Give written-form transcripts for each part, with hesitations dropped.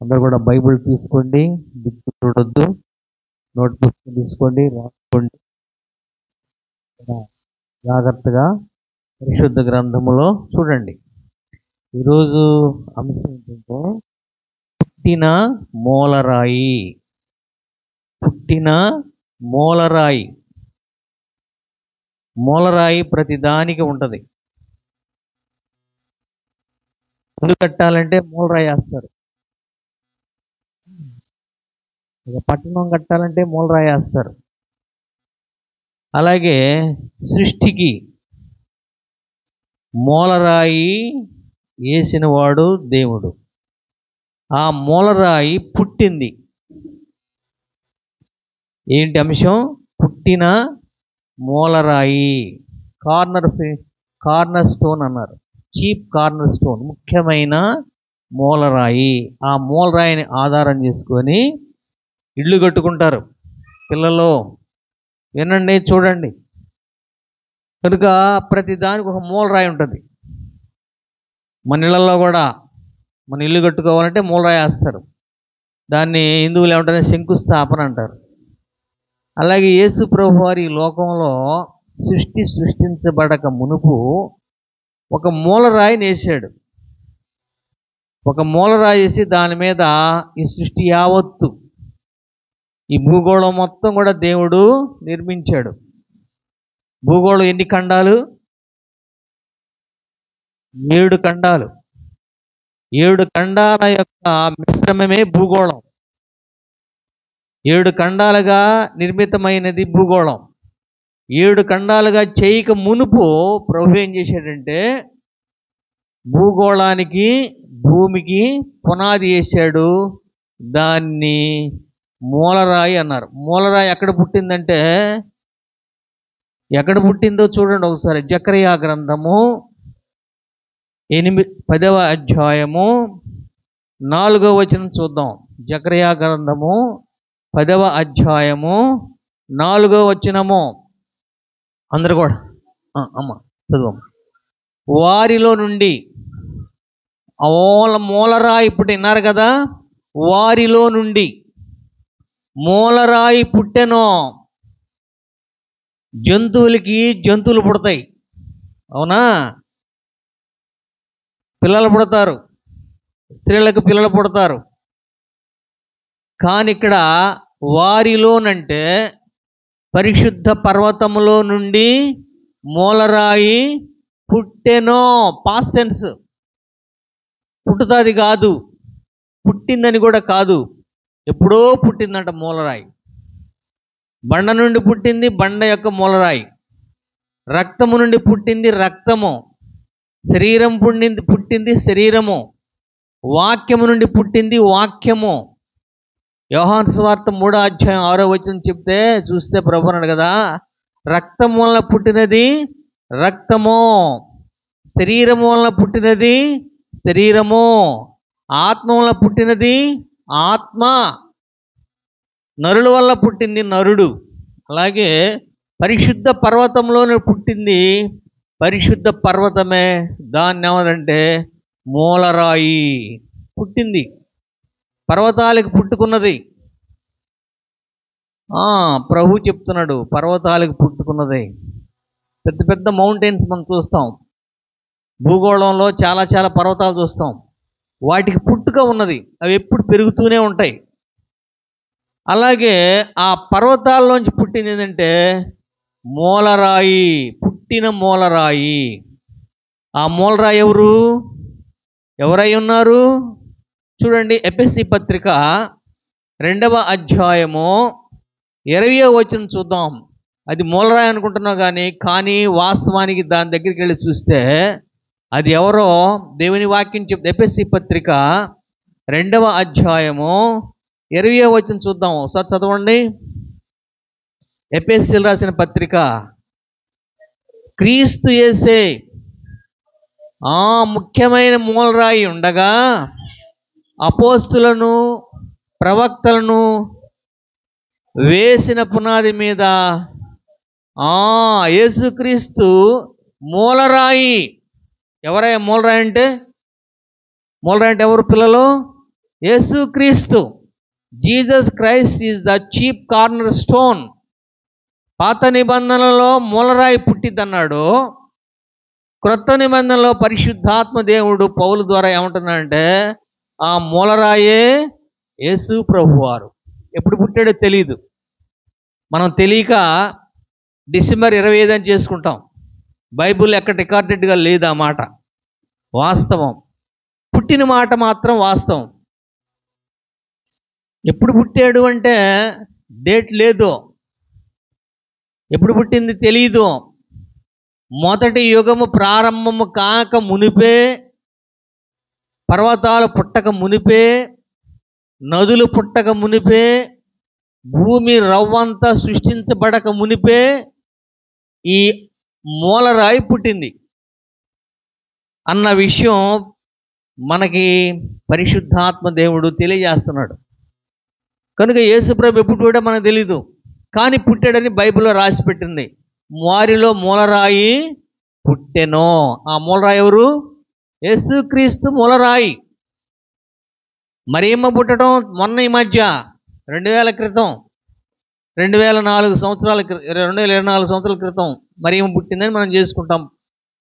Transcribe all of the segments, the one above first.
అందరూ కూడా బైబిల్ తీసుకోండి, దిక్కు చూడొద్దు, నోట్ పుస్తకం తీసుకోండి, రాసుకోండి. జాగ్రత్తగా పరిశుద్ధ గ్రంథములో చూడండి. ఈరోజు అంశం ఏంటంటే పుట్టిన మూలరాయి. పుట్టిన మూలరాయి. మూలరాయి ప్రతిదానికి ఉంటుంది. ఇల్లు కట్టాలంటే మూలరాయి వేస్తారు. ఇక పట్టణం కట్టాలంటే మూలరాయి వేస్తారు. అలాగే సృష్టికి మూలరాయి వేసినవాడు దేవుడు. ఆ మూలరాయి పుట్టింది. ఏంటి అంశం? పుట్టిన మూలరాయి. కార్నర్ స్టోన్ అన్నారు. చీప్ కార్నర్ స్టోన్, ముఖ్యమైన మూలరాయి. ఆ మూలరాయిని ఆధారం చేసుకొని ఇళ్ళు కట్టుకుంటారు పిల్లలు. వినండి, చూడండి. కనుక ప్రతి దానికి ఒక మూలరాయి ఉంటుంది. మన ఇళ్ళల్లో కూడా మన ఇల్లు కట్టుకోవాలంటే మూలరాయి వేస్తారు. దాన్ని హిందువులు ఏమంటారు? శంకుస్థాపన అంటారు. అలాగే యేసు ప్రభు వారి లోకంలో సృష్టించబడక మునుపు ఒక మూలరాయిని వేసాడు. ఒక మూలరాయి వేసి దాని మీద ఈ సృష్టి యావత్తు, ఈ భూగోళం మొత్తం కూడా దేవుడు నిర్మించాడు. భూగోళం ఎన్ని ఖండాలు? 7 ఖండాలు. 7 ఖండాల యొక్క మిశ్రమమే భూగోళం. 7 ఖండాలుగా నిర్మితమైనది భూగోళం. 7 ఖండాలుగా చేయక మునుపు ప్రభు ఏం చేశాడంటే భూగోళానికి, భూమికి పునాది వేశాడు. దాన్ని మూలరాయి అన్నారు. మూలరాయి ఎక్కడ పుట్టిందంటే, ఎక్కడ పుట్టిందో చూడండి ఒకసారి. జకరియా గ్రంథము 10వ అధ్యాయము 4వ వచనం చూద్దాం. జకరియా గ్రంథము 10వ అధ్యాయము 4వ వచనము. అందరు కూడా అమ్మ చదువు. వారిలో నుండి మూలరాయి ఇప్పుడు విన్నారు కదా. వారిలో నుండి మూలరాయి పుట్టెను. జంతువులకి జంతువులు పుడతాయి, అవునా? పిల్లలు పుడతారు, స్త్రీలకు పిల్లలు పుడతారు. కానీ ఇక్కడ వారిలోనంటే పరిశుద్ధ పర్వతములో నుండి మూలరాయి పుట్టెను. Past tense. పుట్టుతుంది కాదు, పుట్టిందని కూడా కాదు, ఎప్పుడో పుట్టిందంట మూలరాయి. బండ నుండి పుట్టింది, బండ యొక్క మూలరాయి. రక్తము నుండి పుట్టింది, రక్తము. శరీరం పుట్టింది, శరీరము. వాక్యము నుండి పుట్టింది, వాక్యము. యోహాను సువార్త 3వ అధ్యాయం 6వ వచనం చెప్తే చూస్తే ప్రభు అన్నాడు కదా, రక్తము వలన పుట్టినది రక్తము, శరీరము వలన పుట్టినది శరీరము, ఆత్మ వలన పుట్టినది ఆత్మ, నరుల వల్ల పుట్టింది నరుడు. అలాగే పరిశుద్ధ పర్వతంలోనే పుట్టింది పరిశుద్ధ పర్వతమే. దాన్ని ఏమదంటే మూలరాయి పుట్టింది. పర్వతాలకు పుట్టుకున్నది. ప్రభు చెప్తున్నాడు, పర్వతాలకు పుట్టుకున్నది. పెద్ద పెద్ద మౌంటైన్స్ మనం చూస్తాం. భూగోళంలో చాలా చాలా పర్వతాలు చూస్తాం. వాటికి పుట్టుక ఉన్నది, అవి ఎప్పుడు పెరుగుతూనే ఉంటాయి. అలాగే ఆ పర్వతాల్లోంచి పుట్టింది ఏంటంటే మూలరాయి, పుట్టిన మూలరాయి. ఆ మూలరాయి ఎవరై ఉన్నారు? చూడండి, ఎఫెసీ పత్రిక 2వ అధ్యాయము 20వ వచనం చూద్దాం. అది మూలరాయి అనుకుంటున్నాం కానీ వాస్తవానికి దాని దగ్గరికి వెళ్ళి చూస్తే అది ఎవరో దేవుని వాక్యం చెప్తే. ఎఫెసీ పత్రిక 2వ అధ్యాయము 20వ వచనం చూద్దాం. ఒకసారి చదవండి. ఎఫెసీయులకు రాసిన పత్రిక. క్రీస్తు యేసే ముఖ్యమైన మూలరాయి ఉండగా అపోస్తులను, ప్రవక్తలను వేసిన పునాది మీద యేసుక్రీస్తు మూలరాయి. ఎవరయ్యా మూలరాయి అంటే? మూలరాయి అంటే ఎవరు పిల్లలు? యేసుక్రీస్తు, Jesus Christ is the chief corner stone. పాత నిబంధనలో మూలరాయి పుట్టిద్దన్నాడు. క్రొత్త నిబంధనలో పరిశుద్ధాత్మ దేవుడు పౌలు ద్వారా ఏమంటున్నాడంటే ఆ మూలరాయే యేసు ప్రభువారు. ఎప్పుడు పుట్టాడో తెలియదు. మనం తెలియక డిసెంబర్ 25 అని చేసుకుంటాం. బైబిల్ ఎక్కడ రికార్డెడ్గా లేదు ఆ మాట. వాస్తవం, పుట్టిన మాట మాత్రం వాస్తవం. ఎప్పుడు పుట్టాడు అంటే డేట్ లేదు, ఎప్పుడు పుట్టింది తెలియదు. మొదటి యుగము ప్రారంభము కాక మునిపే, పర్వతాలు పుట్టక మునిపే, నదులు పుట్టక మునిపే, భూమి రవ్వంతా సృష్టించబడక మునిపే ఈ మూలరాయి పుట్టింది అన్న విషయం మనకి పరిశుద్ధాత్మ దేవుడు తెలియజేస్తున్నాడు. కనుక యేసుప్రభు ఎప్పుడు కూడా మనకు తెలీదు, కానీ పుట్టాడని బైబిల్లో రాసి పెట్టింది. వారిలో మూలరాయి పుట్టెను. ఆ మూలరాయి ఎవరు? యేసుక్రీస్తు మూలరాయి. మరియమ్మ పుట్టడం మొన్న ఈ మధ్య 2000 క్రితం, 2024 సంవత్సరాల క్రితం మరియమ్మ పుట్టిందని మనం చేసుకుంటాం,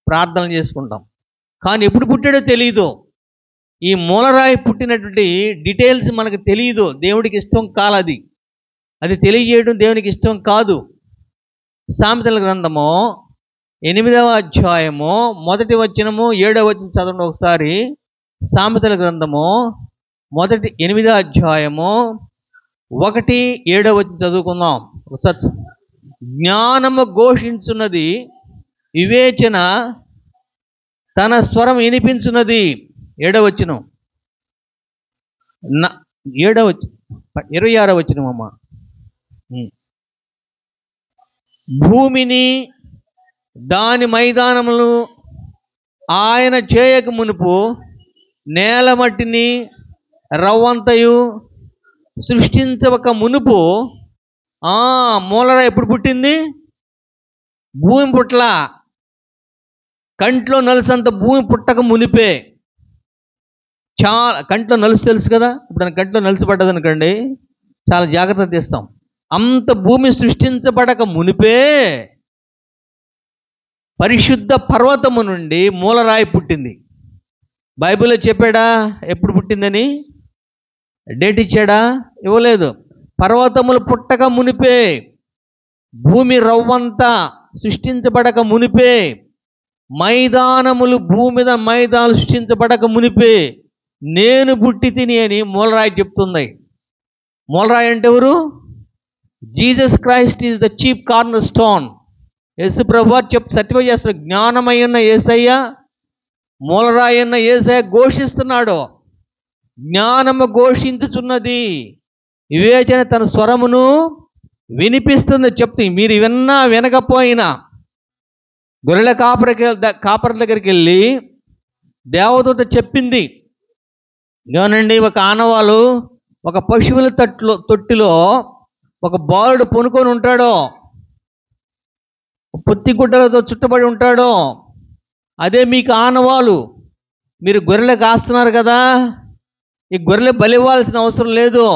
ప్రార్థనలు చేసుకుంటాం. కానీ ఎప్పుడు పుట్టాడో తెలియదు. ఈ మూలరాయి పుట్టినటువంటి డీటెయిల్స్ మనకు తెలియదు. దేవుడికి ఇష్టం కాలది, అది తెలియజేయడం దేవునికి ఇష్టం కాదు. సామెతల గ్రంథము 8వ అధ్యాయము 1వ వచనము 7వ వచనం చదవండి ఒకసారి. సామెతల గ్రంథము 8వ అధ్యాయము 1-7వ వచనం చదువుకుందాం ఒకసారి. జ్ఞానము ఘోషించున్నది, వివేచన తన స్వరం వినిపించున్నది. 7వ వచనం, 26వ వచనం అమ్మ. భూమిని దాని మైదానములు ఆయన చేయక మునుపు నేల మట్టిని రవ్వంతయు సృష్టించక మునుపు మూలరాయి ఎప్పుడు పుట్టింది? భూమి పుట్ల, కంట్లో నలుసంత భూమి పుట్టక మునిపే. చాలా కంట్లో నలుసు తెలుసు కదా, ఇప్పుడు కంట్లో నలుసు పడ్డదనుకోండి చాలా జాగ్రత్త తీస్తాం. అంత భూమి సృష్టించబడక మునిపే పరిశుద్ధ పర్వతము నుండి మూలరాయి పుట్టింది. బైబిల్లో చెప్పాడా ఎప్పుడు పుట్టిందని? డేట్ ఇచ్చాడా? ఇవ్వలేదు. పర్వతములు పుట్టక మునిపే, భూమి రవ్వంతా సృష్టించబడక మునిపే, మైదానములు భూమి మీద మైదానాలు సృష్టించబడక మునిపే నేను పుట్టి తిని అని మూలరాయి చెప్తుంది. మూలరాయి అంటే ఎవరు? Jesus Christ is the chief cornerstone. యేసు ప్రభువు సర్టిఫై చేస్తాడు. జ్ఞానమై ఉన్న యేసయ్య, మూలరాయి ఉన్న యేసయ్య ఘోషిస్తున్నాడు. జ్ఞానము ఘోషించుచున్నది, వివేచన తన స్వరమును వినిపిస్తుంది. చెప్తే మీరు విన్నా వినకపోయినా గొర్రెల కాపరి దగ్గరికి వెళ్ళి దేవదూత చెప్పింది ఏమనండి, ఒక ఆనవాళ్ళు ఒక పశువుల తొట్టిలో ఒక బాలుడు పొనుకొని ఉంటాడో, పొత్తి గుడ్డలతో చుట్టబడి ఉంటాడో, అదే మీకు ఆనవాలు. మీరు గొర్రెలు కాస్తున్నారు కదా, ఈ గొర్రెలు బలి ఇవ్వాల్సిన అవసరం లేదు.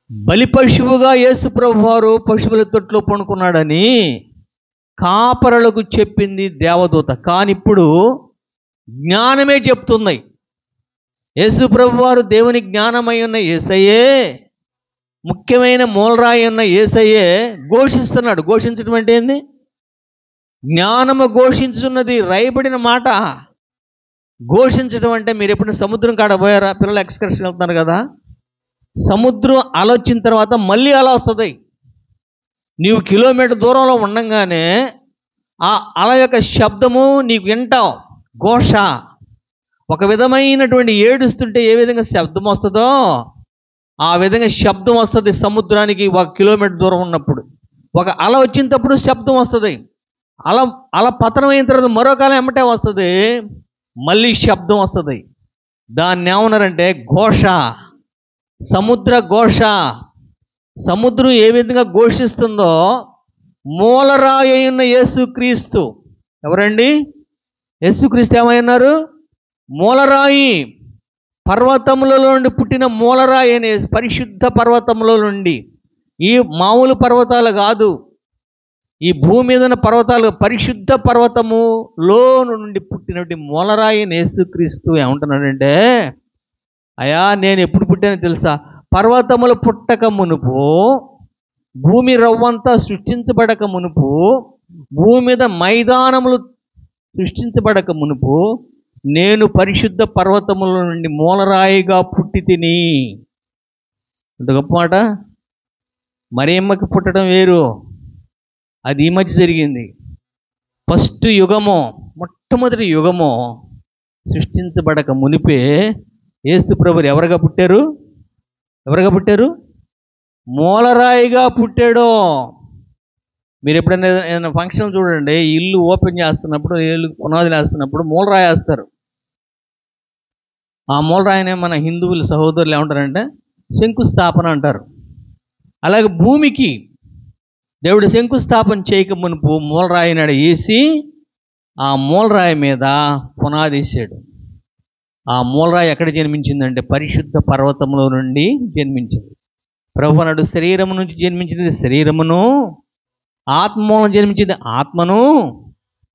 బలి పశువుగా యేసు ప్రభువారు పశువుల తొట్టులో పొనుకున్నాడని కాపరులకు చెప్పింది దేవదూత. కానీ ఇప్పుడు జ్ఞానమే చెప్తుంది. యేసు ప్రభువారు దేవుని జ్ఞానమై ఉన్న యేసయ్యే, ముఖ్యమైన మూలరాయి ఉన్న యేసయ్యే ఘోషిస్తున్నాడు. ఘోషించడం అంటే ఏంది? జ్ఞానము ఘోషించున్నది, రాయబడిన మాట. ఘోషించడం అంటే మీరు ఎప్పుడు సముద్రం కాడ పోయారా? పిల్లలు ఎక్స్కర్షన్ వెళ్తున్నారు కదా, సముద్రం అల వచ్చిన తర్వాత మళ్ళీ అల వస్తుంది. నీవు కిలోమీటర్ దూరంలో ఉండంగానే ఆ అల యొక్క శబ్దము నీకు వింటావు, ఘోష. ఒక విధమైనటువంటి ఏడుస్తుంటే ఏ విధంగా శబ్దం వస్తుందో ఆ విధంగా శబ్దం వస్తుంది సముద్రానికి 1 కిలోమీటర్ దూరం ఉన్నప్పుడు. ఒక అల వచ్చినప్పుడు శబ్దం వస్తుంది. అల పతనం అయిన తర్వాత మరో కాలం ఎమ్మటే వస్తుంది, మళ్ళీ శబ్దం వస్తుంది. దాన్ని ఏమన్నారంటే ఘోష, సముద్ర ఘోష. సముద్రం ఏ విధంగా ఘోషిస్తుందో మూలరాయి అయిన యేసుక్రీస్తు, ఎవరండి? యేసుక్రీస్తు ఏమై ఉన్నారు? మూలరాయి. పర్వతములలో నుండి పుట్టిన మూలరాయి అనే పరిశుద్ధ పర్వతములో నుండి, ఈ మామూలు పర్వతాలు కాదు, ఈ భూమి మీద ఉన్న పర్వతాలు, పరిశుద్ధ పర్వతములో నుండి పుట్టినటువంటి మూలరాయి యేసుక్రీస్తు ఏమంటున్నాడంటే, అయ్యా నేను ఎప్పుడు పుట్టానో తెలుసా? పర్వతములు పుట్టక మునుపు, భూమి రవ్వంతా సృష్టించబడక మునుపు, భూమి మీద మైదానములు సృష్టించబడక మునుపు నేను పరిశుద్ధ పర్వతముల నుండి మూలరాయిగా పుట్టి తిని. అంత గొప్ప మాట. మరియమ్మకి పుట్టడం వేరు, అది ఈ మధ్య జరిగింది. ఫస్ట్ యుగము, మొట్టమొదటి యుగము సృష్టించబడక మునిపే యేసు ప్రభువు ఎవరుగా పుట్టారు? ఎవరుగా పుట్టారు? మూలరాయిగా పుట్టాడు. మీరు ఎప్పుడైనా ఏదైనా ఫంక్షన్ చూడండి, ఇల్లు ఓపెన్ చేస్తున్నప్పుడు, ఇల్లు పునాదులు వేస్తున్నప్పుడు మూలరాయి వేస్తారు. ఆ మూలరాయినే మన హిందువులు సహోదరులు ఏమంటారంటే శంకుస్థాపన అంటారు. అలాగే భూమికి దేవుడు శంకుస్థాపన చేయక మునుపు మూలరాయి నాడు వేసి, ఆ మూలరాయి మీద పునాది వేసాడు. ఆ మూలరాయి ఎక్కడ జన్మించిందంటే పరిశుద్ధ పర్వతంలో నుండి జన్మించింది. ప్రభు నాడు శరీరము నుంచి జన్మించింది శరీరమును, ఆత్మ మూలన జన్మించింది ఆత్మను,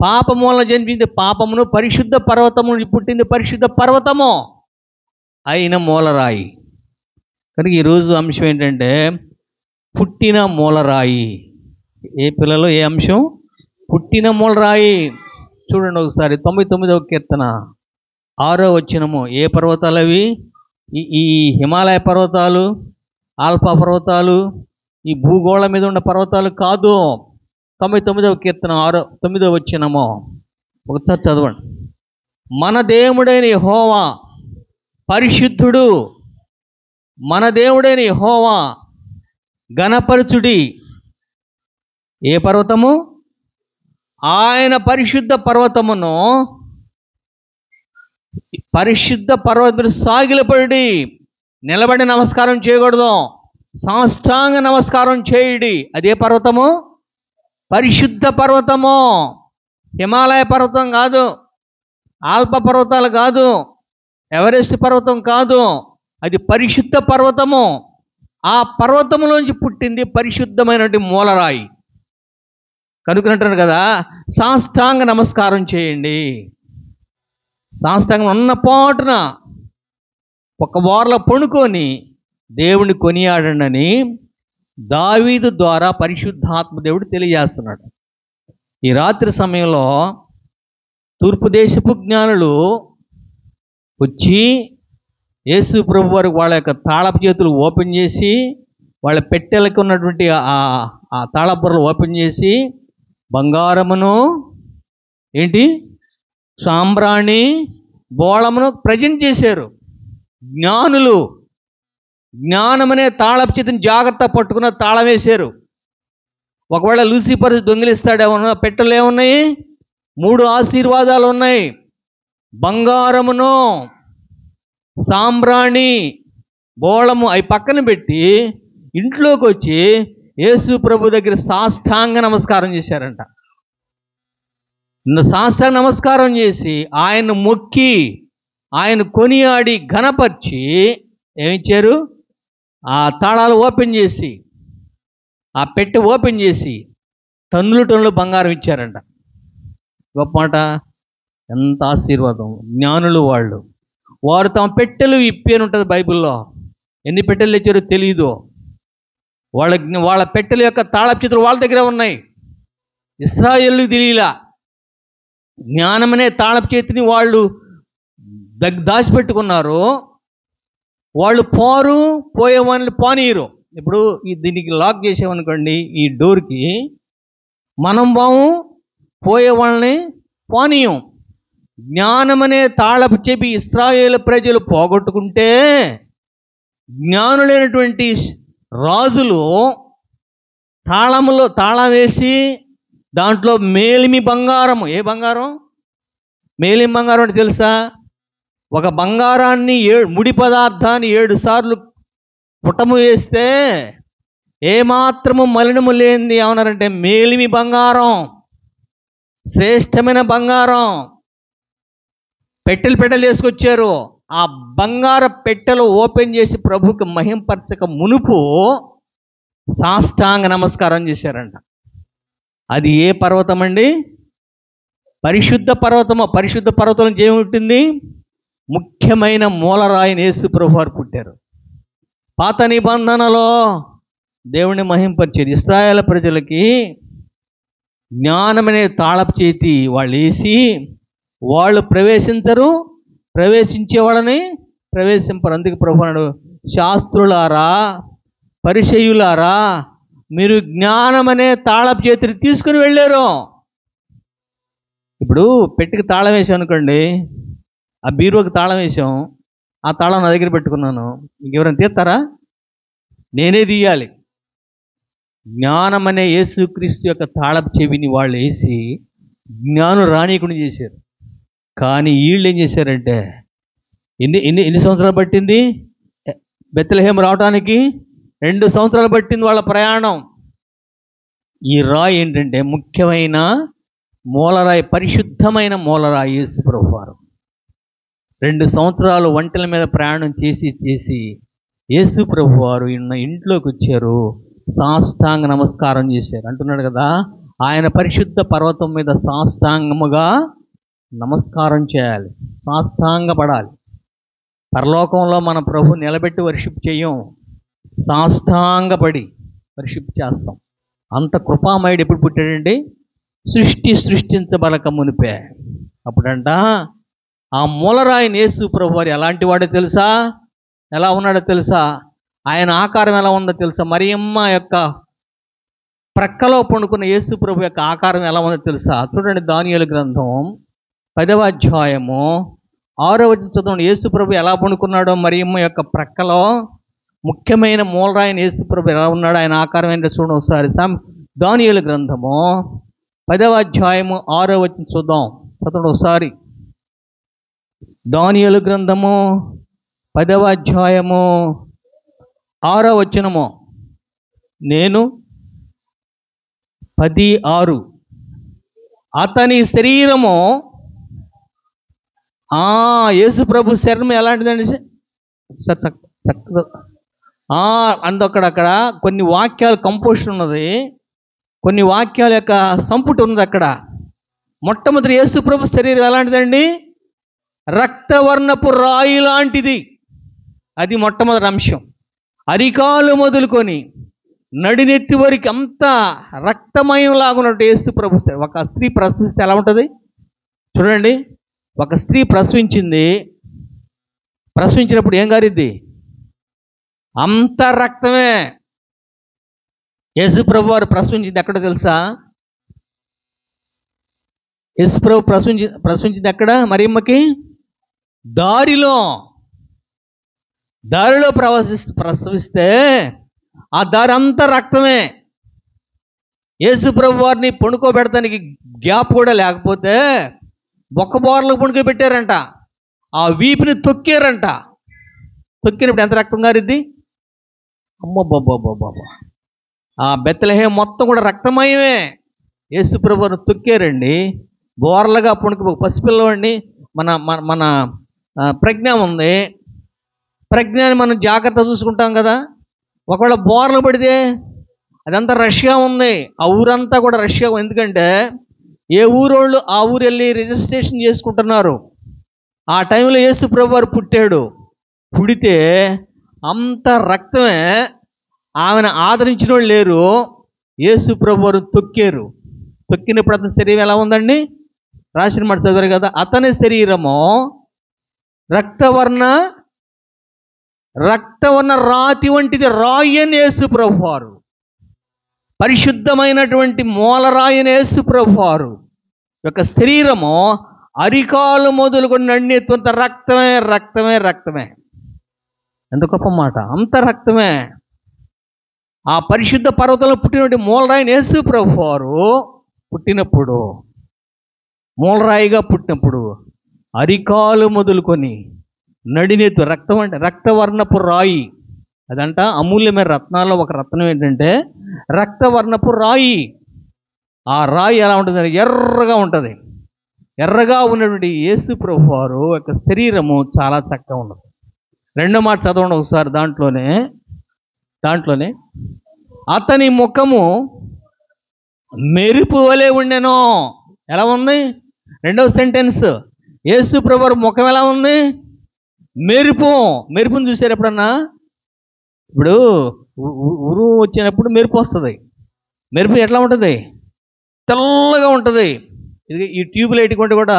పాప మూలన జన్మించింది పాపమును, పరిశుద్ధ పర్వతము నుంచి పుట్టింది పరిశుద్ధ పర్వతము అయిన మూలరాయి. కనుక ఈరోజు అంశం ఏంటంటే పుట్టిన మూలరాయి. ఏ పిల్లలు ఏ అంశం? పుట్టిన మూలరాయి. చూడండి ఒకసారి 99వ కీర్తన 6వ వచనము. ఏ పర్వతాలు అవి? ఈ హిమాలయ పర్వతాలు, ఆల్ఫా పర్వతాలు, ఈ భూగోళం మీద ఉన్న పర్వతాలు కాదు. 99వ కీర్తన 9వ వచనము ఒకసారి చదవండి. మన దేవుడైన యెహోవా పరిశుద్ధుడు, మన దేవుడైన యెహోవా ఘనపరచుడి. ఏ పర్వతము? ఆయన పరిశుద్ధ పర్వతమును, పరిశుద్ధ పర్వతం సాగిలపడి, నిలబడి నమస్కారం చేయకూడదు, సాష్టాంగ నమస్కారం చేయుడి. అదే పర్వతము? పరిశుద్ధ పర్వతము. హిమాలయ పర్వతం కాదు, ఆల్ప పర్వతాలు కాదు, ఎవరెస్ట్ పర్వతం కాదు, అది పరిశుద్ధ పర్వతము. ఆ పర్వతములోంచి పుట్టింది పరిశుద్ధమైనటువంటి మూలరాయి. కనుక్కునంటారు కదా, సాష్టాంగ నమస్కారం చేయండి. సాష్టాంగం ఉన్న పాటున ఒక వారలో పడుకొని దేవుని కొనియాడండి అని దావీదు ద్వారా పరిశుద్ధాత్మ దేవుడు తెలియజేస్తున్నాడు. ఈ రాత్రి సమయంలో తూర్పు దేశపు జ్ఞానులు వచ్చి యేసు ప్రభు వారికి వాళ్ళ యొక్క తాళపు చేతులు ఓపెన్ చేసి, వాళ్ళ పెట్టెలకు ఉన్నటువంటి ఆ తాళపురలు ఓపెన్ చేసి, బంగారమును ఏంటి సాంబ్రాణి బోళమును ప్రజెంట్ చేశారు. జ్ఞానులు జ్ఞానమనే తాళపు చేతిని జాగ్రత్త పట్టుకున్న తాళం వేశారు. ఒకవేళ లూసిఫర్ దొంగిలిస్తాడేమన్నా, పెట్టెలు ఏమున్నాయి? 3 ఆశీర్వాదాలు ఉన్నాయి. బంగారమును, సాంబ్రాణి, బోళము అవి పక్కన పెట్టి ఇంట్లోకి వచ్చి యేసు ప్రభు దగ్గర సాష్టాంగ నమస్కారం చేశారంట. సాష్టాంగ నమస్కారం చేసి ఆయన మొక్కి, ఆయన కొనియాడి ఘనపరిచి ఏమిచ్చారు? ఆ తాళాలు ఓపెన్ చేసి, ఆ పెట్టె ఓపెన్ చేసి టన్నులు బంగారం ఇచ్చారంట. గొప్ప మాట. ఎంత ఆశీర్వాదం. జ్ఞానులు వారు తమ పెట్టెలు ఇప్పి అని ఉంటుంది బైబిల్లో. ఎన్ని పెట్టెలు ఇచ్చారో తెలియదు. వాళ్ళ పెట్టెల యొక్క తాళపు చేతులు వాళ్ళ దగ్గర ఉన్నాయి. ఇశ్రాయేలుకు తెలియలా. జ్ఞానమనే తాళపు చేతిని వాళ్ళు దాచిపెట్టుకున్నారు. వాళ్ళు పోయే వాళ్ళని పోనీయరు. ఇప్పుడు దీనికి లాక్ చేసామనుకోండి, ఈ డోర్కి, మనం పోయే వాళ్ళని పోనీయం. జ్ఞానమనే తాళపు చెవి ఇశ్రాయేలు ప్రజలు పోగొట్టుకుంటే, జ్ఞానులైనటువంటి రాజులు తాళం వేసి దాంట్లో మేలిమి బంగారము. ఏ బంగారం? మేలిమి బంగారం అంటే తెలుసా? ఒక బంగారాన్ని ముడి పదార్థాన్ని 7 సార్లు పుటము వేస్తే ఏమాత్రము మలినము లేనిది ఏమన్నారంటే మేలిమి బంగారం, శ్రేష్టమైన బంగారం. పెట్టెలు వేసుకొచ్చారు. ఆ బంగార పెట్టెలు ఓపెన్ చేసి ప్రభుకి మహింపరచక మునుపు సాష్టాంగ నమస్కారం చేశారంట. అది ఏ పర్వతం అండి? పరిశుద్ధ పర్వతము. పరిశుద్ధ పర్వతం నుంచి ఏముంటుంది? ముఖ్యమైన మూలరాయిని యేసు ప్రభు వారు పుట్టారు. పాత నిబంధనలో దేవుని మహింపరిచేది. ఇశ్రాయేలు ప్రజలకి జ్ఞానమనే తాళపు చేతి వాళ్ళు వేసి వాళ్ళు ప్రవేశించరు, ప్రవేశించే వాళ్ళని ప్రవేశింపరు. అందుకే ప్రభు అన్నాడు, శాస్త్రులారా పరిసయ్యులారా మీరు జ్ఞానమనే తాళపు చేతిని తీసుకుని వెళ్ళారు. ఇప్పుడు పెట్టికి తాళం వేసాం అనుకోండి, ఆ బీరువాకి తాళం వేసాం, ఆ తాళం నా దగ్గర పెట్టుకున్నాను, ఇంకెవరైనా తీస్తారా? నేనే తీయాలి. జ్ఞానం అనే యేసుక్రీస్తు యొక్క తాళపు చెవిని వాళ్ళు వేసి జ్ఞానం రానీయకుండా చేశారు. కానీ వీళ్ళు ఏం చేశారంటే, ఎన్ని సంవత్సరాలు పట్టింది బెత్లెహేము రావడానికి? 2 సంవత్సరాలు పట్టింది వాళ్ళ ప్రయాణం. ఈ రాయి ఏంటంటే ముఖ్యమైన మూలరాయి, పరిశుద్ధమైన మూలరాయి యేసు ప్రభు వారు. 2 సంవత్సరాలు ఒంటెల మీద ప్రయాణం చేసి యేసు ప్రభు వారు ఇంట్లోకి వచ్చారు, సాష్టాంగ నమస్కారం చేశారు. అంటున్నాడు కదా, ఆయన పరిశుద్ధ పర్వతం మీద సాష్టాంగముగా నమస్కారం చేయాలి, సాష్టాంగపడాలి. పరలోకంలో మన ప్రభు నిలబెట్టి వర్షిప్ చేయం, సాష్టాంగపడి వర్షిప్ చేస్తాం. అంత కృపామయుడు ఎప్పుడు పుట్టాడండి? సృష్టించబలక మునిపే. అప్పుడంట ఆ మూలరాయిని యేసు ప్రభు వారు ఎలాంటి వాడో తెలుసా? ఎలా ఉన్నాడో తెలుసా? ఆయన ఆకారం ఎలా ఉందో తెలుసా? మరియమ్మ యొక్క ప్రక్కలో పండుకున్న యేసు ప్రభు యొక్క ఆకారం ఎలా ఉందో తెలుసా? చూడండి, దానియేలు గ్రంథం 10వ అధ్యాయము 6వ వచనం చదవండి. యేసు ప్రభు ఎలా పండుకున్నాడో మరియమ్మ యొక్క ప్రక్కలో. ముఖ్యమైన మూలరాయిని యేసు ప్రభు ఎలా ఉన్నాడో, ఆయన ఆకారం ఏంటో చూడండి ఒకసారి. దానియేలు గ్రంథము 10వ అధ్యాయము 6వ వచనం చూద్దాం, చదవండి ఒకసారి. దానియేలు గ్రంథము 10వ అధ్యాయము 6వ వచనము. నేను 10:6 అతని శరీరము, యేసు ప్రభు శరీరం ఎలాంటిదండి? అక్కడ కొన్ని వాక్యాలు కంపోజిషన్ ఉన్నది, కొన్ని వాక్యాల యొక్క సంపుటి ఉన్నది అక్కడ. మొట్టమొదటి యేసు ప్రభు శరీరం ఎలాంటిదండి? రక్తవర్ణపు రాయి లాంటిది. అది మొట్టమొదటి అంశం. అరికాలు మొదలుకొని నడినెత్తి వరకు అంతా రక్తమయం లాగున్నట్టు యేసు ప్రభు. ఒక స్త్రీ ప్రసవిస్తే ఎలా ఉంటుంది చూడండి. ఒక స్త్రీ ప్రసవించినప్పుడు ఏం గారిద్ది? అంత రక్తమే. యేసు ప్రభు వారు ప్రసవించింది ఎక్కడ తెలుసా? యేసు ప్రభు ప్రసవించింది ఎక్కడ? మరియమ్మకి దారిలో ప్రసవిస్తే ఆ దారి అంతా రక్తమే. యేసు ప్రభు వారిని పండుకోబెడతానికి గ్యాప్ కూడా లేకపోతే బొక్క బోర్లకు పండుకోబెట్టారంట. ఆ వీపుని తొక్కారంట. తొక్కినప్పుడు ఎంత రక్తం గారిద్ది? అమ్మబ్బబ్బబ్బబ్బా! ఆ బెత్లెహేం మొత్తం కూడా రక్తమయమే. యేసు ప్రభు వారిని తొక్కారండి. బోర్లగా పసిపిల్లవాడిని మన ప్రజ్ఞ ఉంది, ప్రజ్ఞని మనం జాగ్రత్త చూసుకుంటాం కదా. ఒకవేళ బోర్లు పడితే అదంతా రష్గా ఉంది, ఆ ఊరంతా కూడా రష్గా. ఎందుకంటే ఏ ఊరోళ్ళు ఆ ఊరు వెళ్ళి రిజిస్ట్రేషన్ చేసుకుంటున్నారు. ఆ టైంలో యేసు ప్రభు వారు పుట్టాడు. పుడితే అంత రక్తమే. ఆమెను ఆదరించిన వాళ్ళు లేరు. యేసు ప్రభు వారు తొక్కారు. తొక్కినప్పుడు అతని శరీరం ఎలా ఉందండి? రాసిన మాట చదివారు కదా, అతని శరీరము రక్తవర్ణ రాతి వంటిది. రాయని యేసు ప్రభు వారు, పరిశుద్ధమైనటువంటి మూలరాయని యేసు ప్రభు వారు యొక్క శరీరము అరికాలు మొదలుకొని నడినెత్తున్నంత రక్తమే, రక్తమే, రక్తమే. ఎంత గొప్ప మాట! అంత రక్తమే. ఆ పరిశుద్ధ పర్వతంలో పుట్టినటువంటి మూలరాయిని యేసు ప్రభు వారు పుట్టినప్పుడు, మూలరాయిగా పుట్టినప్పుడు అరికాలు మొదలుకొని నడినెత్తు రక్తం, అంటే రక్తవర్ణపు రాయి. అదంట అమూల్యమైన రత్నాల్లో ఒక రత్నం ఏంటంటే రక్తవర్ణపు రాయి. ఆ రాయి ఎలా ఉంటుంది? ఎర్రగా ఉంటుంది. ఎర్రగా ఉన్నటువంటి యేసు ప్రభు వారు యొక్క శరీరము చాలా చక్కగా ఉన్నది. రెండో మాట చదవండి ఒకసారి. దాంట్లోనే అతని ముఖము మెరుపు వలె ఉండెను. ఎలా ఉంది? రెండవ సెంటెన్స్, యేసు ప్రభు వారి ముఖం ఎలా ఉంది? మెరుపుని చూసారు ఎప్పుడన్నా? ఇప్పుడు ఉరువు వచ్చినప్పుడు మెరుపు వస్తుంది. మెరుపు ఎట్లా ఉంటుంది? తెల్లగా ఉంటుంది. ఇది ఈ ట్యూబ్ లైట్ కొంటే కూడా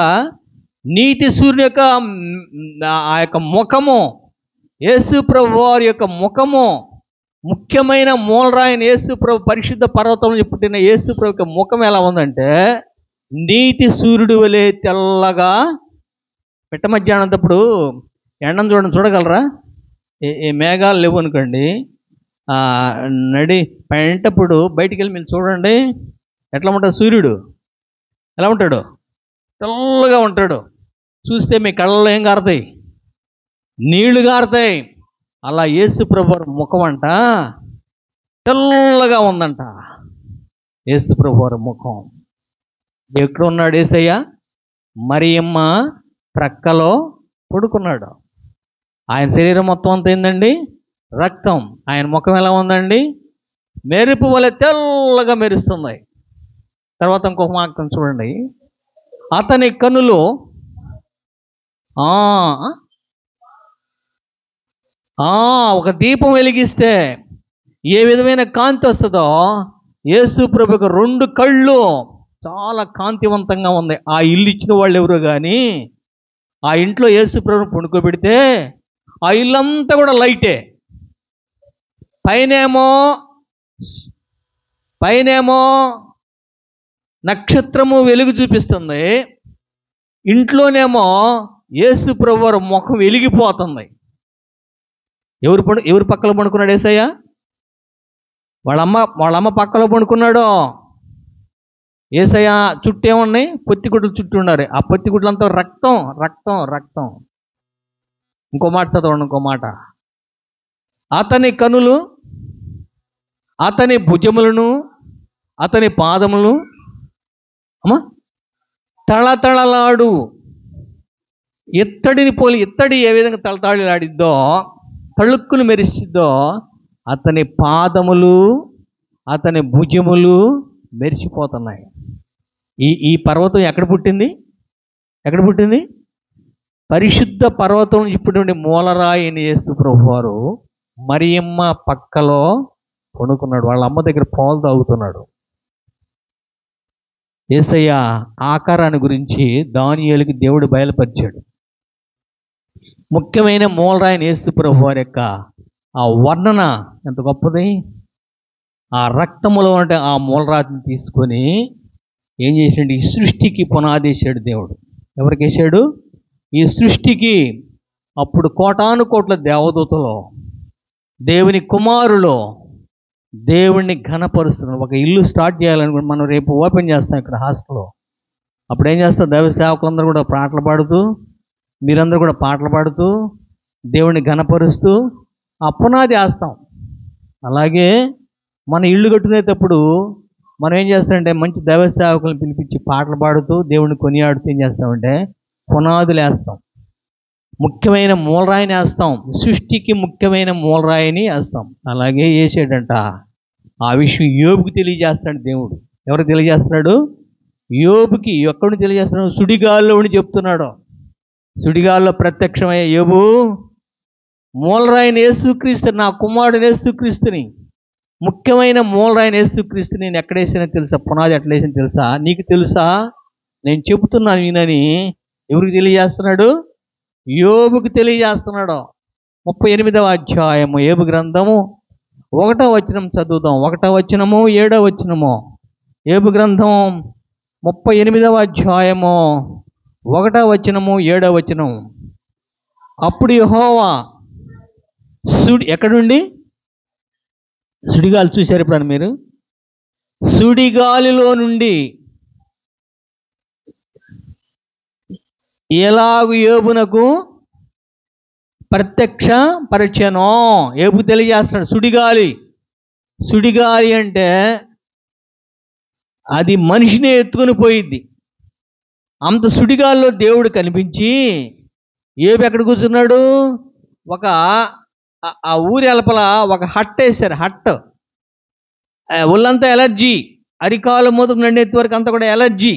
నీతి సూర్యుని యొక్క ఆ యొక్క ముఖము, యేసు ప్రభు వారి యొక్క ముఖము, ముఖ్యమైన మూలరాయిన యేసు ప్రభు పరిశుద్ధ పర్వతంలో పుట్టిన యేసు ప్రభు యొక్క ముఖం ఎలా ఉందంటే నీతి సూర్యుడు వలె తెల్లగా. మిట్ట మధ్యాహ్నంతప్పుడు ఎండను చూడగలరా? ఏ మేఘాలు లేవు అనుకోండి, పెంటప్పుడు బయటికి వెళ్ళి మీరు చూడండి, ఎట్లా ఉంటాడు సూర్యుడు? ఎలా ఉంటాడు? తెల్లగా ఉంటాడు. చూస్తే మీ కళ్ళలో ఏం కారుతాయి? నీళ్లు కారుతాయి. అలా యేసు ప్రభు ముఖం అంట తెల్లగా ఉందంట. యేసు ప్రభు ముఖం. ఎక్కడ ఉన్నాడు యేసయ్య? మరియమ్మ ప్రక్కలో పడుకున్నాడు. ఆయన శరీరం మొత్తం అంతా ఏందండి? రక్తం. ఆయన ముఖం ఎలా ఉందండి? మెరుపు వలె తెల్లగా మెరుస్తుంది. తర్వాత ఇంకొక వాక్యం చూడండి. అతని కన్నులు ఒక దీపం వెలిగిస్తే ఏ విధమైన కాంతి వస్తుందో యేసు ప్రభుకి 2 కళ్ళు చాలా కాంతివంతంగా ఉంది. ఆ ఇల్లు ఇచ్చిన వాళ్ళు ఎవరు కానీ ఆ ఇంట్లో యేసు ప్రభుని పడుకోబెడితే ఆ ఇల్లంతా కూడా లైటే. పైనేమో నక్షత్రము వెలుగు చూపిస్తుంది, ఇంట్లోనేమో యేసు ప్రభు వారి ముఖం వెలిగిపోతుంది. ఎవరు పక్కలో పడుకున్నాడు యేసయ్య? వాళ్ళమ్మ పక్కలో పడుకున్నాడు. యేసయ్య చుట్టూ ఏమున్నాయి? పొత్తిగుడ్లు చుట్టూ ఉన్నారు. ఆ పొత్తిగుడ్లంతా రక్తం రక్తం రక్తం. ఇంకో మాట చదవండి, ఇంకో మాట. అతని కనులు, అతని భుజములను, అతని పాదములు తళతళలాడు ఇత్తడిని పోలి, ఇత్తడి ఏ విధంగా తళతళలాడిద్దో, తళుక్కులు మెరిసిద్దో, అతని పాదములు, అతని భుజములు మెరిసిపోతున్నాయి. ఈ పర్వతం ఎక్కడ పుట్టింది? పరిశుద్ధ పర్వతం ఇప్పుడుండి మూలరాయి యేసు ప్రభు వారు మరియమ్మ పక్కలో కొనుక్కున్నాడు. వాళ్ళ అమ్మ దగ్గర పాలు తాగుతున్నాడు. యేసయ్య ఆకారాన్ని గురించి దానియేలుకి దేవుడు బయలుపరిచాడు. ముఖ్యమైన మూలరాయిన యేసు ప్రభు వారి యొక్క ఆ వర్ణన ఎంత గొప్పది. ఆ రక్తములో అంటే ఆ మూలరాతిని తీసుకొని ఏం చేశాడు? ఈ సృష్టికి పునాది వేసాడు దేవుడు. ఎవరికి వేసాడు? ఈ సృష్టికి. అప్పుడు కోటాను కోట్ల దేవదూతలో దేవుని కుమారులో దేవుణ్ణి ఘనపరుస్తున్నాడు. ఒక ఇల్లు స్టార్ట్ చేయాలనుకుంటే మనం రేపు ఓపెన్ చేస్తాం ఇక్కడ హాస్టల్లో. అప్పుడు ఏం చేస్తాం? దైవ సేవకులందరూ కూడా పాటలు పాడుతూ, మీరందరూ కూడా పాటలు పాడుతూ దేవుణ్ణి ఘనపరుస్తూ ఆ పునాది వేస్తాం. అలాగే మన ఇల్లు కట్టుకునేటప్పుడు మనం ఏం చేస్తామంటే మంచి దైవ సేవకులను పిలిపించి పాటలు పాడుతూ దేవుణ్ణి కొనియాడుతూ ఏం చేస్తామంటే పునాదులు వేస్తాం. ముఖ్యమైన మూలరాయిని వేస్తాం. సృష్టికి ముఖ్యమైన మూలరాయిని వేస్తాం. అలాగే వేసాడంట. ఆ విషయం యోబుకి తెలియజేస్తాడు దేవుడు. ఎవరికి తెలియజేస్తున్నాడు? యోబుకి. ఎక్కడిని తెలియజేస్తున్నాడు? సుడిగాల్లో ఉండి చెప్తున్నాడు. సుడిగాల్లో ప్రత్యక్షమయ్యే యోబు, మూలరాయిని యేసుక్రీస్తు, నా కుమారుడు యేసుక్రీస్తుని, ముఖ్యమైన మూలరాయిని యేసుక్రీస్తు నేను ఎక్కడ వేసినా తెలుసా? పునాది ఎట్లా వేసినా తెలుసా? నీకు తెలుసా? నేను చెబుతున్నాను వినని ఎవరికి తెలియజేస్తున్నాడు? యోబుకి తెలియజేస్తున్నాడు. 38వ అధ్యాయము యోబు గ్రంథము 1వ వచనం చదువుదాం. 1వ వచనము 7వ వచనము. యోబు గ్రంథం 38వ అధ్యాయము 1వ వచనము 7వ వచనం. అప్పుడు యెహోవా ఎక్కడుండి? సుడిగాలి చూశారు ఎప్పుడన్నా మీరు? సుడిగాలిలో నుండి ఎలాగు యోబునకు ప్రత్యక్ష పరిచయనో. యోబు తెలియజేస్తున్నాడు. సుడిగాలి అంటే అది మనిషిని ఎత్తుకొని పోయిద్ది. అంత సుడిగాల్లో దేవుడు కనిపించి ఏబు ఎక్కడ కూర్చున్నాడు? ఒక ఆ ఊరి అలపల ఒక హట్ వేశారు. హట్, ఒళ్ళంతా ఎలర్జీ, అరికాలు మొదలు నడినెత్తి వరకు అంతా కూడా ఎలర్జీ.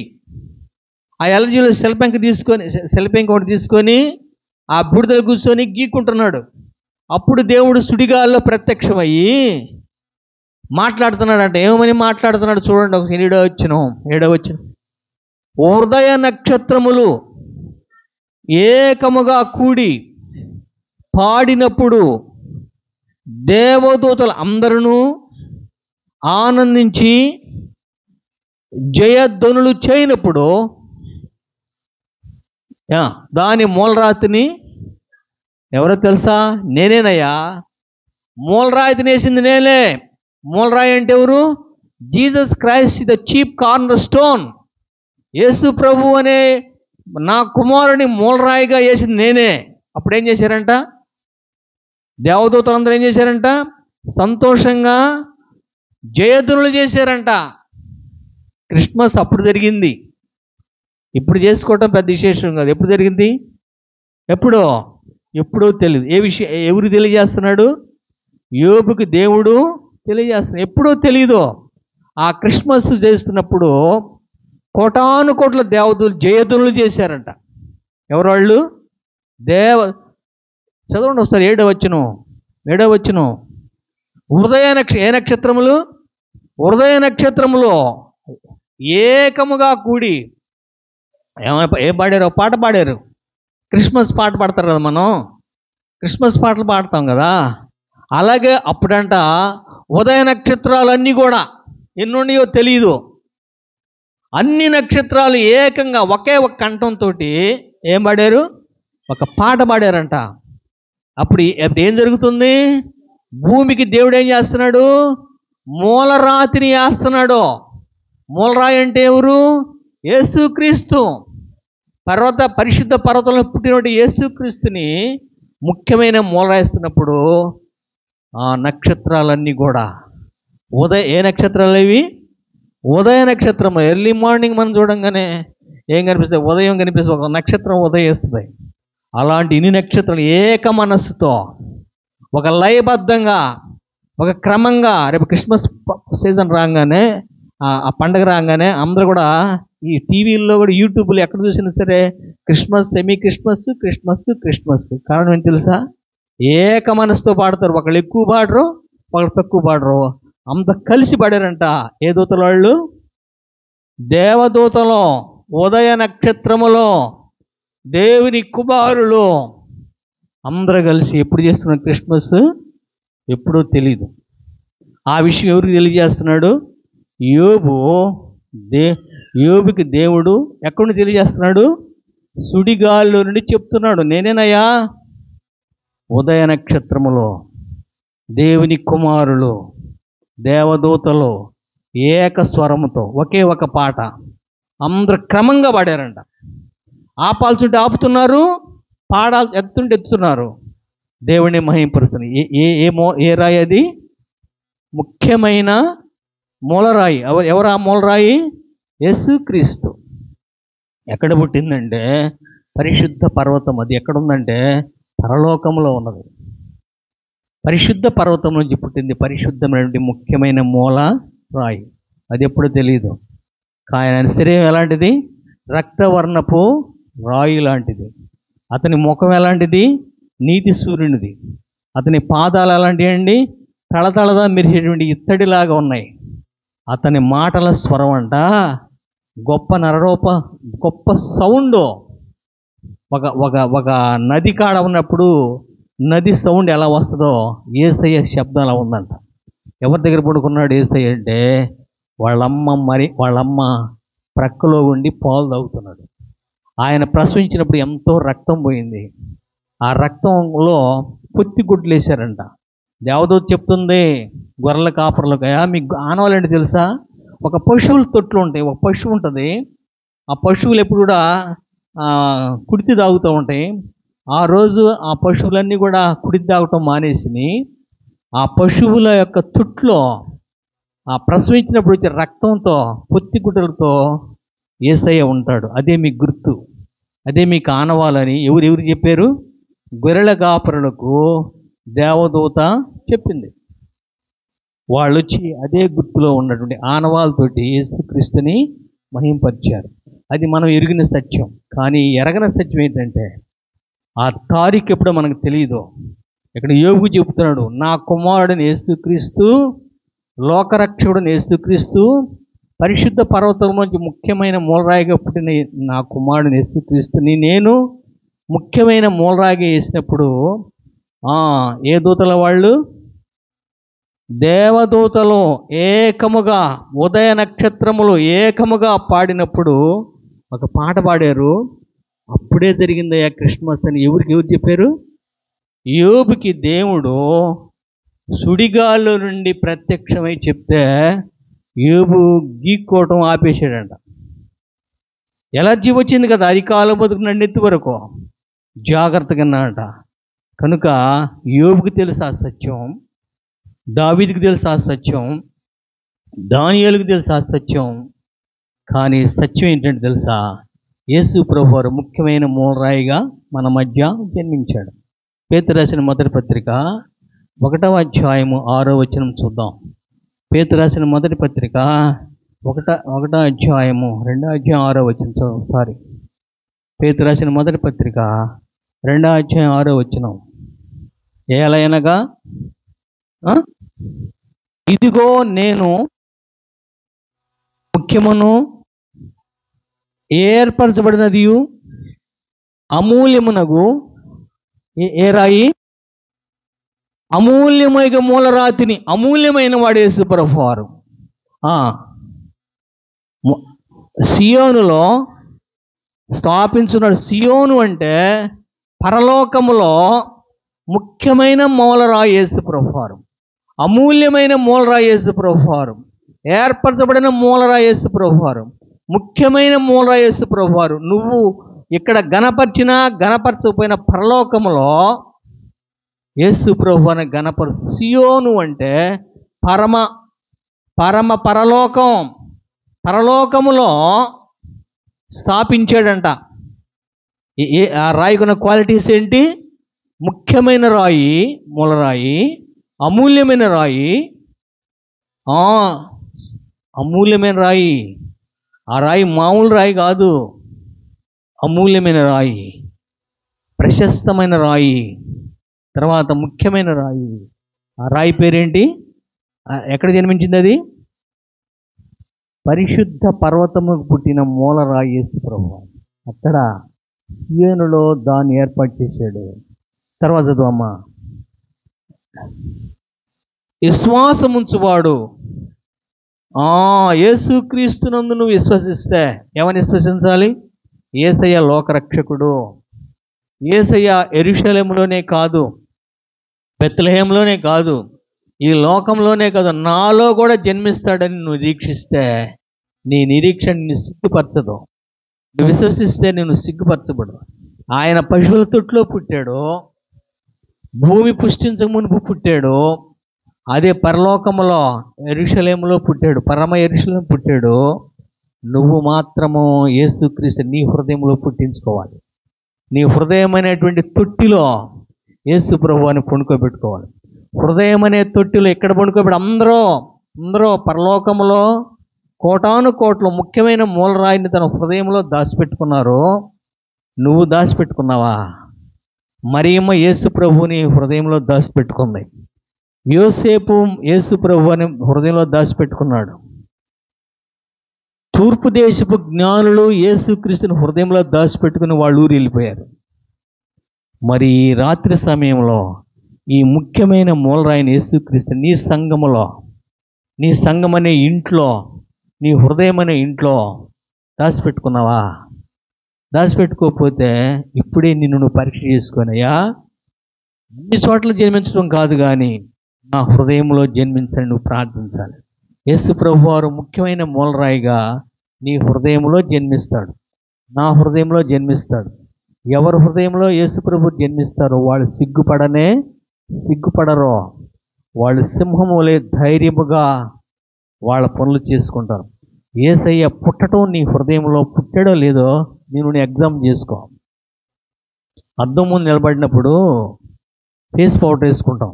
ఆ ఎలర్జీలో సెల్పెంక ఒకటి తీసుకొని ఆ బుడిదలు కూర్చొని గీక్కుంటున్నాడు. అప్పుడు దేవుడు సుడిగాల్లో ప్రత్యక్షమయ్యి మాట్లాడుతున్నాడంట. ఏమని మాట్లాడుతున్నాడు చూడండి. ఒక 7వ వచనం. ఉదయ నక్షత్రములు ఏకముగా కూడి పాడినప్పుడు దేవదూతలు అందరూ ఆనందించి జయధ్వనులు చేయనప్పుడు దాని మూలరాతిని ఎవరో తెలుసా? నేనేనయ్యా. మూలరాతిని వేసింది నేనే. మూలరాయి అంటే ఎవరు? Jesus Christ, the chief cornerstone. యేసు ప్రభు అనే నా కుమారుని మూలరాయిగా వేసింది నేనే. అప్పుడు ఏం చేశారంట? దేవదూతలందరూ ఏం చేశారంట? సంతోషంగా జయధ్వనులు చేశారంట. క్రిస్మస్ అప్పుడు జరిగింది. ఇప్పుడు చేసుకోవటం పెద్ద విశేషం కాదు. ఎప్పుడు జరిగింది? ఎప్పుడో తెలియదు. ఏ విషయం ఎవరు తెలియజేస్తున్నాడు? యోబుకి దేవుడు తెలియజేస్తున్నాడు. ఎప్పుడో తెలియదు. ఆ క్రిస్మస్ చేస్తున్నప్పుడు కోటాను కోట్ల దేవతలు జయధ్వనులు చేశారంట. ఎవరు వాళ్ళు? చదవండి ఒకసారి 7వ వచనం. ఏ నక్షత్రములు? ఉదయ నక్షత్రములో ఏకముగా కూడి ఏం పాడారు? పాట పాడారు. క్రిస్మస్ పాట పాడతారు కదా, మనం క్రిస్మస్ పాటలు పాడతాం కదా. అలాగే అప్పుడంట ఉదయ నక్షత్రాలన్నీ కూడా ఎన్నున్నాయో తెలియదు. అన్ని నక్షత్రాలు ఏకంగా ఒకే ఒక కంఠంతో ఏం పాడారు? ఒక పాట పాడారంట. అప్పుడు ఏం జరుగుతుంది? భూమికి దేవుడు ఏం చేస్తున్నాడు? మూలరాతిని వేస్తున్నాడు. మూలరాయి అంటే ఎవరు? యేసుక్రీస్తు. పరిశుద్ధ పర్వతంలో పుట్టినటువంటి యేసుక్రీస్తుని ముఖ్యమైన మూలరాయిస్తున్నప్పుడు ఆ నక్షత్రాలన్నీ కూడా ఏ నక్షత్రాలు ఇవి? ఉదయ నక్షత్రం. ఎర్లీ మార్నింగ్ మనం చూడంగానే ఏం కనిపిస్తుంది? ఉదయం కనిపిస్తుంది. ఒక నక్షత్రం ఉదయిస్తుంది. అలాంటి ఇన్ని నక్షత్రాలు ఏక మనస్సుతో ఒక లయబద్ధంగా ఒక క్రమంగా రేపు క్రిస్మస్ సీజన్ రాగానే, ఆ పండగ రాగానే అందరూ కూడా ఈ టీవీల్లో కూడా యూట్యూబ్లో ఎక్కడ చూసినా సరే Christmas, semi Christmas, Christmas, Christmas. కారణం ఏంటి తెలుసా? ఏక మనసుతో పాడతారు. ఒకళ్ళు ఎక్కువ పాడరు, ఒకళ్ళు తక్కువ పాడరు. అంత కలిసి పాడారంట. ఏ దూతలు వాళ్ళు? దేవదూతలు. ఉదయ నక్షత్రములో దేవుని కుమారులు అందరూ కలిసి ఎప్పుడు చేస్తున్నారు క్రిస్మస్? ఎప్పుడో తెలీదు. ఆ విషయం ఎవరికి తెలియజేస్తున్నాడు? యోబుకి దేవుడు ఎక్కడి నుండి తెలియజేస్తున్నాడు? సుడిగాల్లో నుండి చెప్తున్నాడు. నేనేనయ్యా. ఉదయ నక్షత్రములో దేవుని కుమారులు దేవదూతలు ఏక స్వరముతో ఒకే ఒక పాట అందరూ క్రమంగా పాడారంట. ఆపాల్సింటే ఆపుతున్నారు, పాడాలి ఎత్తుంటే ఎత్తుతున్నారు. దేవుని మహింపరుస్తున్నారు. ఏ రాయి అది? ముఖ్యమైన మూలరాయి. ఎవరు ఆ మూలరాయి? యేసుక్రీస్తు. ఎక్కడ పుట్టిందంటే పరిశుద్ధ పర్వతం. అది ఎక్కడుందంటే పరలోకంలో ఉన్నది. పరిశుద్ధ పర్వతం నుంచి పుట్టింది పరిశుద్ధమైనటువంటి ముఖ్యమైన మూల రాయి. అది ఎప్పుడూ తెలియదు. ఆయన శరీరం ఎలాంటిది? రక్తవర్ణపు రాయి లాంటిది. అతని ముఖం ఎలాంటిది? నీతి సూర్యునిది. అతని పాదాలు ఎలాంటివి అండి? తళతళగా మెరిసేటువంటి ఇత్తడిలాగా ఉన్నాయి. అతని మాటల స్వరం అంట గొప్ప సౌండ్. ఒక నది కాడ ఉన్నప్పుడు నది సౌండ్ ఎలా వస్తుందో యేసయ్య శబ్దం అలా ఉందంట. ఎవరి దగ్గర పడుకున్నాడు యేసయ్య అంటే వాళ్ళమ్మ ప్రక్కలో ఉండి పాలు తాగుతున్నాడు. ఆయన ప్రసవించినప్పుడు ఎంతో రక్తం పోయింది. ఆ రక్తంలో పొత్తి గుడ్లు వేశారంట. దేవదూత చెప్తుంది గొర్రెల కాపర్లకు, మీకు ఆనవాలంటే తెలుసా? ఒక పశువుల తొట్లు ఉంటాయి. ఒక పశువు ఉంటుంది. ఆ పశువులు ఎప్పుడు కూడా కుడితి తాగుతూ ఉంటాయి. ఆ రోజు ఆ పశువులన్నీ కూడా కుడితి తాగటం మానేసి ఆ పశువుల యొక్క తుట్లో ఆ ప్రసవించినప్పుడు వచ్చే రక్తంతో పొత్తి గుడ్డలతో యేసయ్య ఉంటాడు. అదే మీకు గుర్తు, అదే మీకు ఆనవాలని ఎవరు చెప్పారు? గొర్రెల కాపరులకు దేవదూత చెప్పింది. వాళ్ళు వచ్చి అదే గుర్తులో ఉన్నటువంటి ఆనవాళ్ళతోటి యేసుక్రీస్తుని మహింపరిచారు. అది మనం ఎరిగిన సత్యం. కానీ ఎరగని సత్యం ఏంటంటే ఆ తారీఖు ఎప్పుడో మనకు తెలియదు. ఇక్కడ యోబు చెబుతున్నాడు, నా కుమారుడిని యేసుక్రీస్తు, లోకరక్షకుడిని యేసుక్రీస్తు, పరిశుద్ధ పర్వతం నుంచి ముఖ్యమైన మూలరాయిగా పుట్టిన నా కుమారుడిని యేసుక్రీస్తుని నేను ముఖ్యమైన మూలరాయిగా వేసినప్పుడు ఏ దూతల వాళ్ళు? దేవదూతలు ఏకముగా ఉదయ నక్షత్రములు ఏకముగా పాడినప్పుడు ఒక పాట పాడారు. అప్పుడే జరిగిందయ్యా క్రిస్మస్ అని ఎవరు చెప్పారు? యోబుకి దేవుడు సుడిగాల్లో నుండి ప్రత్యక్షమై చెప్తే యోబు గీక్కోవటం ఆపేశాడంట. ఎలర్జీ వచ్చింది కదా, అరికాలు బతుకు నన్నెత్తి వరకు జాగ్రత్తగా అన్నాడట. కనుక యోబుకి తెలుసు ఆ సత్యం, దావీదుకి తెలుసు ఆ సత్యం, దానియేలుకి తెలుసు ఆ సత్యం. కానీ సత్యం ఏంటంటే తెలుసా? యేసు ప్రభువారు ముఖ్యమైన మూలరాయిగా మన మధ్య జన్మించాడు. పేతురు రాసిన మొదటి పత్రిక 1వ అధ్యాయము 6వ వచనం చూద్దాం. పేతురు రాసిన మొదటి పత్రిక 1వ అధ్యాయము 2వ అధ్యాయం 6వ వచనం. పేతురు రాసిన మొదటి పత్రిక 2వ అధ్యాయం 6వ వచనం. ఏలయనగా ఇదిగో నేను ముఖ్యమును ఏర్పరచబడినది అమూల్యమునగు ఏ రాయి? అమూల్యమైన మూలరాతిని, అమూల్యమైన వాడు యేసు ప్రభువారు సియోనులో స్థాపించున్నాడు. సియోను అంటే పరలోకములో ముఖ్యమైన మూలరాయి యేసు ప్రభువారు, అమూల్యమైన మూలరాయి యేసు ప్రభువారు, ఏర్పరచబడిన మూలరాయి యేసు ప్రభువారు, ముఖ్యమైన మూలరాయి యేసు ప్రభువారు. నువ్వు ఇక్కడ గణపరిచినా గణపరచకపోయిన పరలోకములో యేసు ప్రభువుని గణపరుచు. సియోను అంటే పరలోకం, పరలోకములో స్థాపించాడంట. ఆ రాయికున్న క్వాలిటీస్ ఏంటి? ముఖ్యమైన రాయి, మూలరాయి, అమూల్యమైన రాయి, అమూల్యమైన రాయి. ఆ రాయి మామూలు రాయి కాదు, అమూల్యమైన రాయి, ప్రశస్తమైన రాయి, తర్వాత ముఖ్యమైన రాయి. ఆ రాయి పేరేంటి? ఎక్కడ జన్మించింది అది? పరిశుద్ధ పర్వతముకు పుట్టిన మూలరాయి యేసు ప్రభువు. అక్కడ సియోనులో దాన్ని ఏర్పాటు చేశాడు. తర్వాత చదువమ్మా. విశ్వాసముంచువాడు, యేసుక్రీస్తునందు నువ్వు విశ్వసిస్తే, ఏమని విశ్వసించాలి? యేసయ్య లోకరక్షకుడు. యేసయ్య యెరూషలేములోనే కాదు, బెత్లెహేంలోనే కాదు, ఈ లోకంలోనే కాదు, నాలో కూడా జన్మిస్తాడని నువ్వు దీక్షిస్తే నీ నిరీక్షణని సిగ్గుపరచదు. నువ్వు విశ్వసిస్తే నేను సిగ్గుపరచబడు. ఆయన పశువుల తొట్టులో పుట్టాడు, భూమి పుష్టించక మునుపు పుట్టాడు, అదే పరలోకములో యెరూషలేములో పుట్టాడు, పరమ యెరూషలేము పుట్టాడు. నువ్వు మాత్రము యేసుక్రీస్తు నీ హృదయంలో పుట్టించుకోవాలి. నీ హృదయం అనేటువంటి తొట్టిలో యేసు ప్రభువుని పండుకోబెట్టుకోవాలి. హృదయం అనే తొట్టిలో ఎక్కడ పండుకోబెట్టి అందరూ పరలోకములో కోటాను కోట్లు ముఖ్యమైన మూలరాయిని తన హృదయంలో దాచిపెట్టుకున్నారు. నువ్వు దాచిపెట్టుకున్నావా? మరియమ్మ యేసు ప్రభువుని హృదయంలో దాచిపెట్టుకుంది. యోసేపు యేసు ప్రభువుని హృదయంలో దాచిపెట్టుకున్నాడు. తూర్పు దేశపు జ్ఞానులు యేసుక్రీస్తుని హృదయంలో దాచిపెట్టుకుని వాళ్ళు ఊరు వెళ్ళిపోయారు. మరి ఈ రాత్రి సమయంలో ఈ ముఖ్యమైన మూలరాయిని యేసుక్రీస్తు నీ సంఘములో, నీ సంఘం అనే ఇంట్లో, నీ హృదయం అనే ఇంట్లో దాచిపెట్టుకున్నావా? దాచిపెట్టుకోకపోతే ఇప్పుడే నిన్ను నువ్వు పరీక్ష చేసుకొనయ్యా. అన్ని చోట్ల జన్మించడం కాదు, కానీ నా హృదయంలో జన్మించని నువ్వు ప్రార్థించాలి. యేసు ప్రభువారు ముఖ్యమైన మూలరాయిగా నీ హృదయంలో జన్మిస్తాడు, నా హృదయంలో జన్మిస్తాడు. ఎవరి హృదయంలో యేసు ప్రభు జన్మిస్తారో వాళ్ళు సిగ్గుపడరో, వాళ్ళు సింహము వలె ధైర్యముగా వాళ్ళ పనులు చేసుకుంటారు. యేసయ్య పుట్టడం నీ హృదయంలో పుట్టాడో లేదో నేను ఎగ్జామ్ చేసుకో. అద్దం ముందు నిలబడినప్పుడు ఫేస్ పౌడర్ వేసుకుంటాం,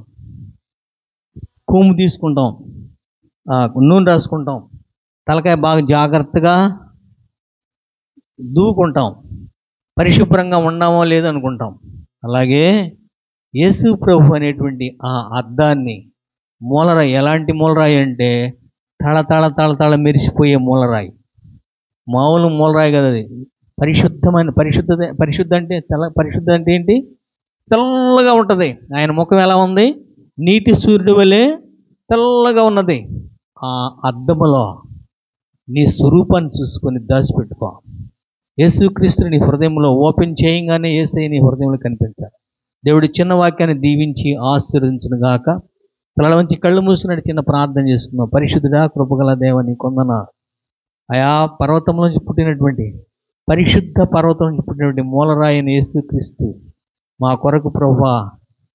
కూము తీసుకుంటాం, నూనె రాసుకుంటాం, తలకాయ బాగా జాగ్రత్తగా దూకుంటాం, పరిశుభ్రంగా ఉన్నామో లేదో అనుకుంటాం. అలాగే యేసు ప్రభు అనేటువంటి ఆ అద్దాన్ని, మూలరాయి ఎలాంటి మూలరాయి అంటే తళ తళ తళ తళ మెరిసిపోయే మూలరాయి. మామూలు మూలరాయి కదా అది, పరిశుద్ధమైన పరిశుద్ధ అంటే పరిశుద్ధ అంటే ఏంటి? తెల్లగా ఉంటుంది. ఆయన ముఖం ఎలా ఉంది? నీటి సూర్యుడి వలె తెల్లగా ఉన్నది. ఆ అద్దములో నీ స్వరూపాన్ని చూసుకొని దాచిపెట్టుకో. యేసుక్రీస్తుని నీ హృదయంలో ఓపెన్ చేయంగానే యేసయ్య నీ హృదయంలో కనిపించాలి. దేవుడి చిన్న వాక్యాన్ని దీవించి ఆశీర్వదించును గాక. పిల్లల మంచి కళ్ళు మూసినట్టు చిన్న ప్రార్థన చేస్తున్నాం. పరిశుద్ధుడా, కృపగల దేవ, నీ కొందన ఆయా పర్వతంలోంచి పుట్టినటువంటి, పరిశుద్ధ పర్వతం నుంచి పుట్టినటువంటి మూలరాయని యేసుక్రీస్తు మా కొరకు ప్రభువా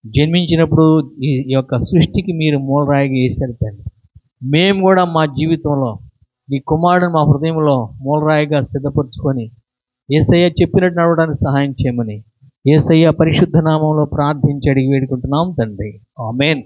జన్మించినప్పుడు ఈ యొక్క సృష్టికి మీరు మూలరాయిగా వేశారు తండ్రి. మేము కూడా మా జీవితంలో నీ కుమారుడు మా హృదయంలో మూలరాయిగా సిద్ధపరచుకొని యేసయ్య చెప్పినట్టు నడవడానికి సహాయం చేయమని యేసయ్య పరిశుద్ధ నామంలో ప్రార్థించి అడిగి వేడుకుంటున్నాం తండ్రి. ఆమేన్.